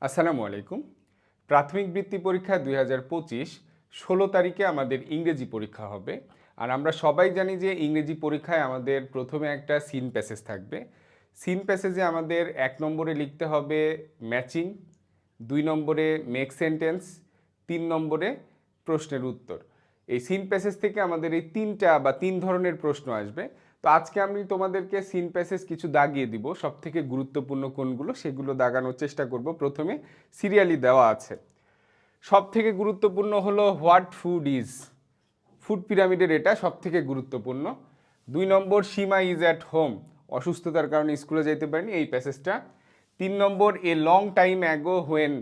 আসসালামু আলাইকুম। প্রাথমিক বৃত্তি পরীক্ষা ২০২৫ ১৬ তারিখে আমাদের ইংরেজি পরীক্ষা হবে। আর আমরা সবাই জানি যে ইংরেজি পরীক্ষায় আমাদের প্রথমে একটা সিন প্যাসেজ থাকবে। সিন প্যাসেজে আমাদের ১ নম্বরে লিখতে হবে ম্যাচিং, ২ নম্বরে মেক সেন্টেন্স, ৩ নম্বরে প্রশ্নের উত্তর। এই সিন প্যাসেজ থেকে আমাদের এই ৩টা বা ৩ ধরনের প্রশ্ন আসবে। তো আজকে আমি তোমাদেরকে সিন প্যাসেজ কিছু দাগিয়ে দিব, সবথেকে গুরুত্বপূর্ণ কোনগুলো সেগুলো দাগানোর চেষ্টা করব। প্রথমে সিরিয়ালি দেওয়া আছে। সবথেকে গুরুত্বপূর্ণ হলো হোয়াট ফুড ইজ, ফুড পিরামিডের এটা সবথেকে গুরুত্বপূর্ণ। ২ নম্বর সীমা ইজ অ্যাট হোম, অসুস্থতার কারণে স্কুলে যাইতে পারেনি, এই প্যাসেজটা। ৩ নম্বর a long time ago when,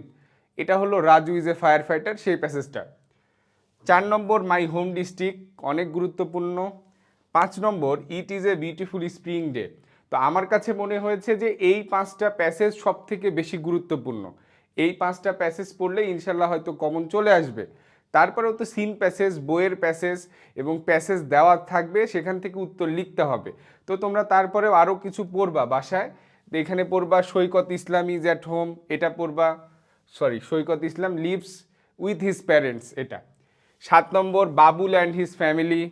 এটা হলো Raju is a fire fighter, সেই প্যাসেজটা। ৪ নম্বর মাই হোম ডিস্ট্রিক্ট, অনেক গুরুত্বপূর্ণ। ৫ নম্বর it is a beautiful spring day. তো আমার কাছে মনে হয়েছে যে এই ৫টা প্যাসেজ সব থেকে বেশি গুরুত্বপূর্ণ। এই ৫টা প্যাসেজ পড়লে ইনশাল্লাহ হয়তো কমন চলে আসবে। তারপরেও তো সিন প্যাসেজ, বইয়ের প্যাসেজ এবং প্যাসেজ দেওয়া থাকবে, সেখান থেকে উত্তর লিখতে হবে। তো তোমরা তারপরেও আরও কিছু পড়বা বাসায়। এখানে পড়বা Saikat Islam is at home, এটা পড়বা। Saikat Islam lives with his parents, এটা। ৭ নম্বর বাবুল অ্যান্ড হিজ ফ্যামিলি।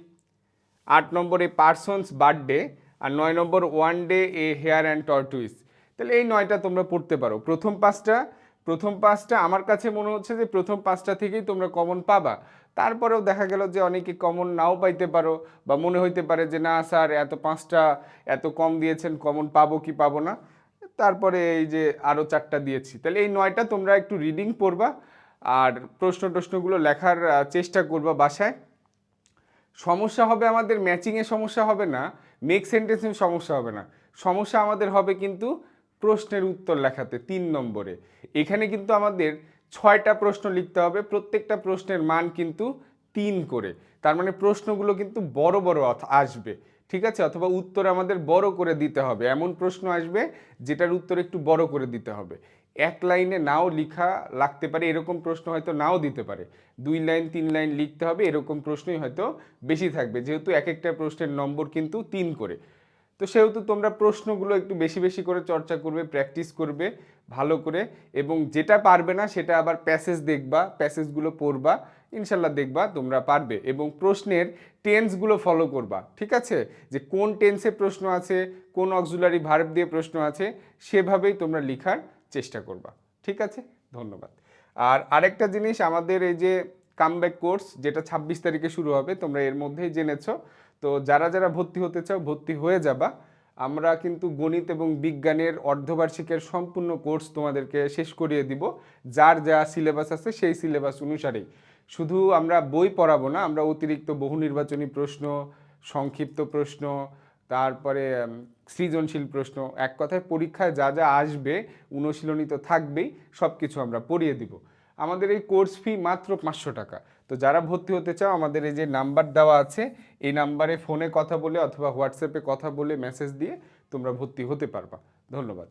৮ নম্বর এ পার্সনস বার্থডে। আর ৯ নম্বর one day a hare and tortoise. তাহলে এই ৯টা তোমরা পড়তে পারো। প্রথম পাঁচটা আমার কাছে মনে হচ্ছে যে প্রথম ৫টা থেকেই তোমরা কমন পাবা। তারপরেও দেখা গেল যে অনেকে কমন নাও পাইতে পারো, বা মনে হইতে পারে যে না স্যার এত ৫টা এত কম দিয়েছেন, কমন পাবো কি পাবো না। তারপরে এই যে আরও ৪টা দিয়েছি, তাহলে এই ৯টা তোমরা একটু রিডিং পড়বা আর প্রশ্নগুলো লেখার চেষ্টা করবা বাসায়। সমস্যা হবে আমাদের ম্যাচিংয়ে, সমস্যা হবে না, মেক সেন্টেন্সে সমস্যা হবে না। সমস্যা আমাদের হবে কিন্তু প্রশ্নের উত্তর লেখাতে ৩ নম্বরে। এখানে কিন্তু আমাদের ৬টা প্রশ্ন লিখতে হবে, প্রত্যেকটা প্রশ্নের মান কিন্তু ৩ করে। তার মানে প্রশ্নগুলো কিন্তু বড় বড় আসবে, ঠিক আছে? অথবা উত্তর আমাদের বড় করে দিতে হবে, এমন প্রশ্ন আসবে যেটার উত্তর একটু বড় করে দিতে হবে। এক লাইনে নাও লিখা লাগতে পারে, এরকম প্রশ্ন হয়তো নাও দিতে পারে। ২ লাইন ৩ লাইন লিখতে হবে, এরকম প্রশ্নই হয়তো বেশি থাকবে, যেহেতু এক একটা প্রশ্নের নম্বর কিন্তু ৩ করে। তো সেহেতু তোমরা প্রশ্নগুলো একটু বেশি বেশি করে চর্চা করবে, প্র্যাকটিস করবে ভালো করে। এবং যেটা পারবে না সেটা আবার প্যাসেজ দেখবা, প্যাসেজগুলো পড়বা, ইনশাল্লাহ দেখবা তোমরা পারবে। এবং প্রশ্নের টেন্সগুলো ফলো করবা, ঠিক আছে? যে কোন টেন্সে প্রশ্ন আছে, কোন অক্সিলারি ভার্ব দিয়ে প্রশ্ন আছে, সেভাবেই তোমরা লেখার চেষ্টা করবা, ঠিক আছে? ধন্যবাদ। আর আরেকটা জিনিস, আমাদের এই যে কামব্যাক কোর্স যেটা ২৬ তারিখে শুরু হবে, তোমরা এর মধ্যেই জেনেছো। তো যারা যারা ভর্তি হতে চাও ভর্তি হয়ে যাবা। আমরা কিন্তু গণিত এবং বিজ্ঞানের অর্ধবার্ষিকের সম্পূর্ণ কোর্স তোমাদেরকে শেষ করিয়ে দিব, যার যা সিলেবাস আছে সেই সিলেবাস অনুসারেই। শুধু আমরা বই পড়াবো না, আমরা অতিরিক্ত বহু নির্বাচনী প্রশ্ন, সংক্ষিপ্ত প্রশ্ন, তারপরে সৃজনশীল প্রশ্ন, এক কথায় পরীক্ষায় যা যা আসবে অনুশীলনী তো থাকবেই, সব কিছু আমরা পড়িয়ে দিব। আমাদের এই কোর্স ফি মাত্র ৫০০ টাকা। তো যারা ভর্তি হতে চাও, আমাদের এই যে নাম্বার দেওয়া আছে, এই নাম্বারে ফোনে কথা বলে অথবা হোয়াটসঅ্যাপে কথা বলে মেসেজ দিয়ে তোমরা ভর্তি হতে পারবা। ধন্যবাদ।